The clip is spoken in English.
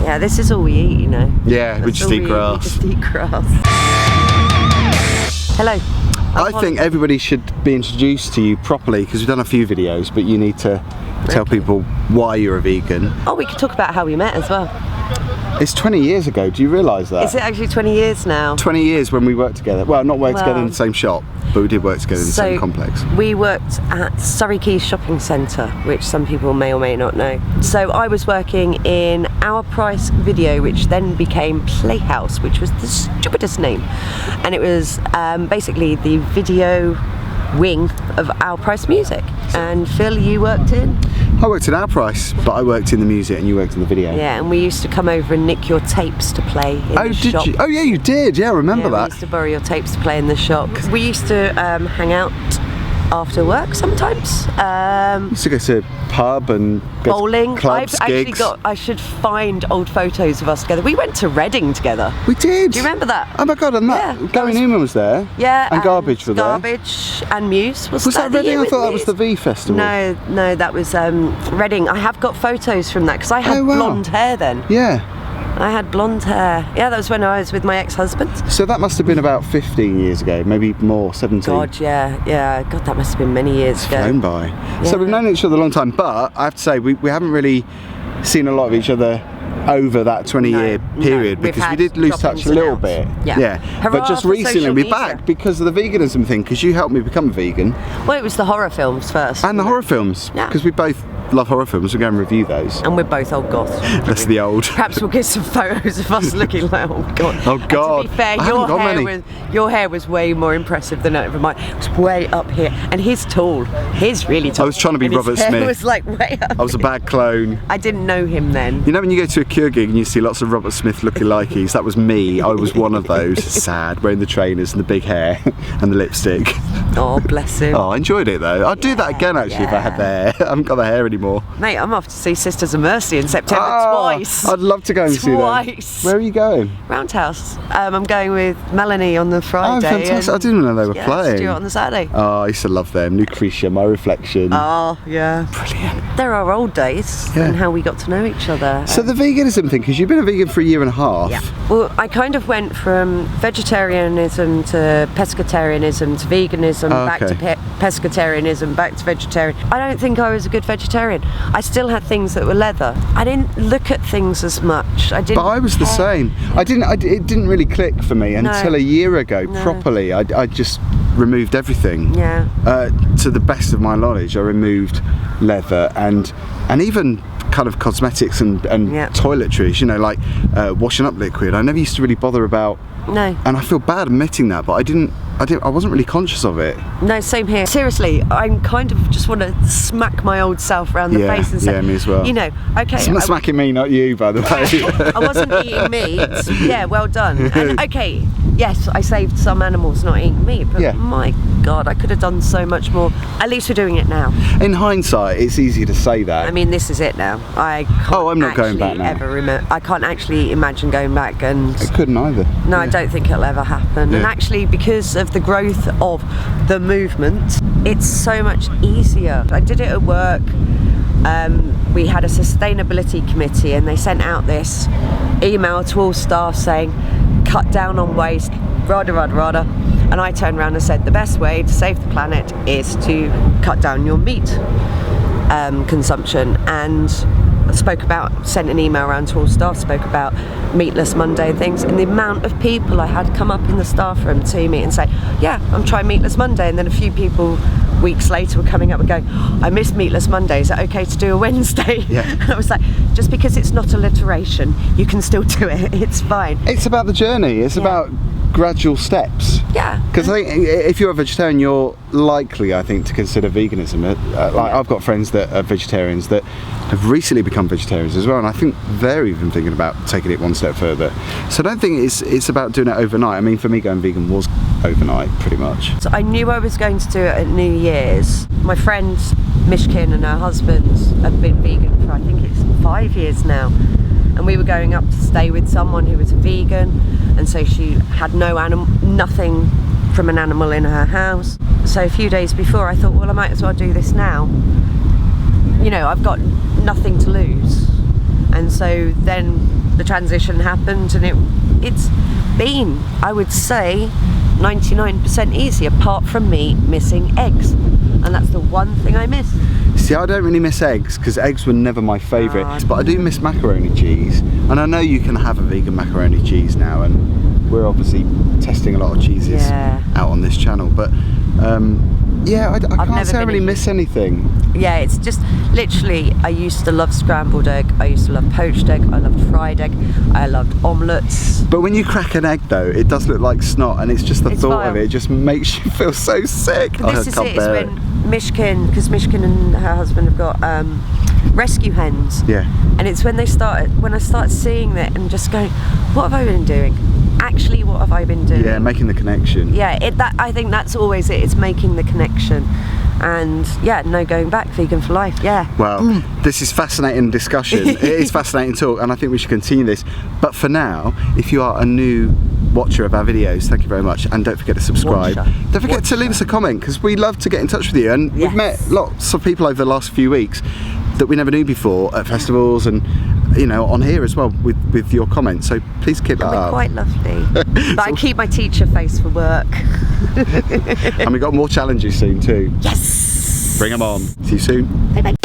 Yeah, this is all we eat, you know. Yeah, we just eat grass. We just eat grass. Hello. I think everybody should be introduced to you properly, because we've done a few videos, but you need to tell people why you're a vegan. Oh, we could talk about how we met as well. It's 20 years ago, do you realise that? Is it actually 20 years now? 20 years when we worked together. Well, not worked together in the same shop, but we did work together in the same complex. We worked at Surrey Quays Shopping Centre, which some people may or may not know. So I was working in Our Price Video, which then became Playhouse, which was the stupidest name. And it was basically the video wing of Our Price Music. And Phil, you worked in? I worked at Our Price, but I worked in the music and you worked in the video. Yeah, and we used to come over and nick your tapes to play in the shop. You? Oh yeah, you did. Yeah, I remember that. We used to borrow your tapes to play in the shop. We used to hang out after work sometimes. Used to go to pub and go bowling. to clubs, gigs. I should find old photos of us together. We went to Reading together. We did. Do you remember that? Oh my god, and that Gary Newman was there. Yeah, and Garbage were there. Garbage and Muse was that Reading? I thought that was the V Festival. No, that was Reading. I have got photos from that because I had blonde hair then. Yeah. I had blonde hair. Yeah, that was when I was with my ex-husband. So that must have been about 15 years ago, maybe more, 17. God, yeah. God, that must have been many years ago. Flown by. Yeah. So we've known each other a long time, but I have to say, we haven't really seen a lot of each other over that 20-year period, because we did lose touch a little bit. Yeah. But just recently we're back because of the veganism thing, because you helped me become a vegan. Well, it was the horror films first. And the horror films, because we both love horror films. We'll go and review those. And we're both old goths. That's the old. Perhaps we'll get some photos of us looking like old goths. Oh God. And to be fair, your hair was way more impressive than ever mine. It was way up here, and he's tall. He's really tall. I was trying to be Robert Smith. It was like way up. I was a bad clone. I didn't know him then. You know when you go to a Cure gig and you see lots of Robert Smith lookalikes? That was me. I was one of those. Sad, wearing the trainers and the big hair and the lipstick. Oh, bless him. Oh, I enjoyed it though. I'd do that again actually if I had the hair. I haven't got the hair anymore. Mate, I'm off to see Sisters of Mercy in September twice. I'd love to go and see them. Twice. Where are you going? Roundhouse. I'm going with Melanie on the Friday. Oh, fantastic. I didn't know they were playing. Stuart on the Saturday. Oh, I used to love them. Lucretia, My Reflection. Oh, yeah. Brilliant. There are old days and how we got to know each other. So the veganism thing, because you've been a vegan for a year and a half. Yeah. Well, I kind of went from vegetarianism to pescatarianism to veganism, back to pescatarianism, back to vegetarian. I don't think I was a good vegetarian. I still had things that were leather. I didn't look at things as much. I didn't. But I was the same. It didn't really click for me until a year ago. Properly, I just removed everything. Yeah. To the best of my knowledge, I removed leather and even kind of cosmetics and toiletries. You know, like washing up liquid. I never used to really bother about. No. And I feel bad admitting that, but I wasn't really conscious of it. No, same here. Seriously, I kind of just want to smack my old self around the face and say, yeah, me as well. You know, okay. It's not smacking me, not you, by the way. I wasn't eating meat. Yeah, well done. And okay, yes, I saved some animals not eating meat, but my God, I could have done so much more. At least we're doing it now. In hindsight, it's easy to say that. I mean, this is it now. I can't I'm not going back now. I can't actually imagine going back, and I couldn't either. No, I don't think it'll ever happen. And actually, because of the growth of the movement, it's so much easier. I did it at work. We had a sustainability committee, and they sent out this email to all staff saying, cut down on waste, rada. And I turned around and said, the best way to save the planet is to cut down your meat consumption. And sent an email around to all staff, spoke about Meatless Monday and things, and the amount of people I had come up in the staff room to me and say, yeah, I'm trying Meatless Monday, and then a few people weeks later were coming up and going, I miss Meatless Monday, is it okay to do a Wednesday? Yeah. And I was like, just because it's not alliteration, you can still do it, it's fine. It's about the journey, it's about gradual steps. Yeah. Because I think if you're a vegetarian, you're likely, I think, to consider veganism. I've got friends that are vegetarians that have recently become vegetarians as well, and I think they're even thinking about taking it one step further. So I don't think it's about doing it overnight. I mean, for me, going vegan was overnight, pretty much. So I knew I was going to do it at New Year's. My friend Mishkin and her husband have been vegan for, I think it's 5 years now. And we were going up to stay with someone who was a vegan, and so she had nothing from an animal in her house. So a few days before, I thought, well, I might as well do this now. You know, I've got nothing to lose. And so then the transition happened, and it's been, I would say, 99% easy, apart from me missing eggs, and that's the one thing I miss. See, I don't really miss eggs because eggs were never my favourite, Oh, but I do miss macaroni cheese, and I know you can have a vegan macaroni cheese now, and we're obviously testing a lot of cheeses out on this channel, but yeah, I can't say I really miss anything. Yeah, it's just literally, I used to love scrambled egg, I used to love poached egg, I loved fried egg, I loved omelettes. But when you crack an egg though, it does look like snot, and it's just the thought of it just makes you feel so sick. But this is it, it's when Mishkin, because Mishkin and her husband have got rescue hens. Yeah. And it's when I started seeing that and just going, what have I been doing? Actually, what have I been doing? Yeah, making the connection. Yeah, I think that's always it. It's making the connection, and yeah, no going back. Vegan for life. Yeah. Well, this is fascinating discussion. It is fascinating talk, and I think we should continue this. But for now, if you are a new watcher of our videos, thank you very much, and don't forget to subscribe. Don't forget to leave us a comment, because we love to get in touch with you, and we've met lots of people over the last few weeks that we never knew before at festivals, and you know, on here as well with your comments, so please keep that up. Quite lovely. But I keep my teacher face for work. And we've got more challenges soon too. Yes! Bring them on. See you soon. Bye bye.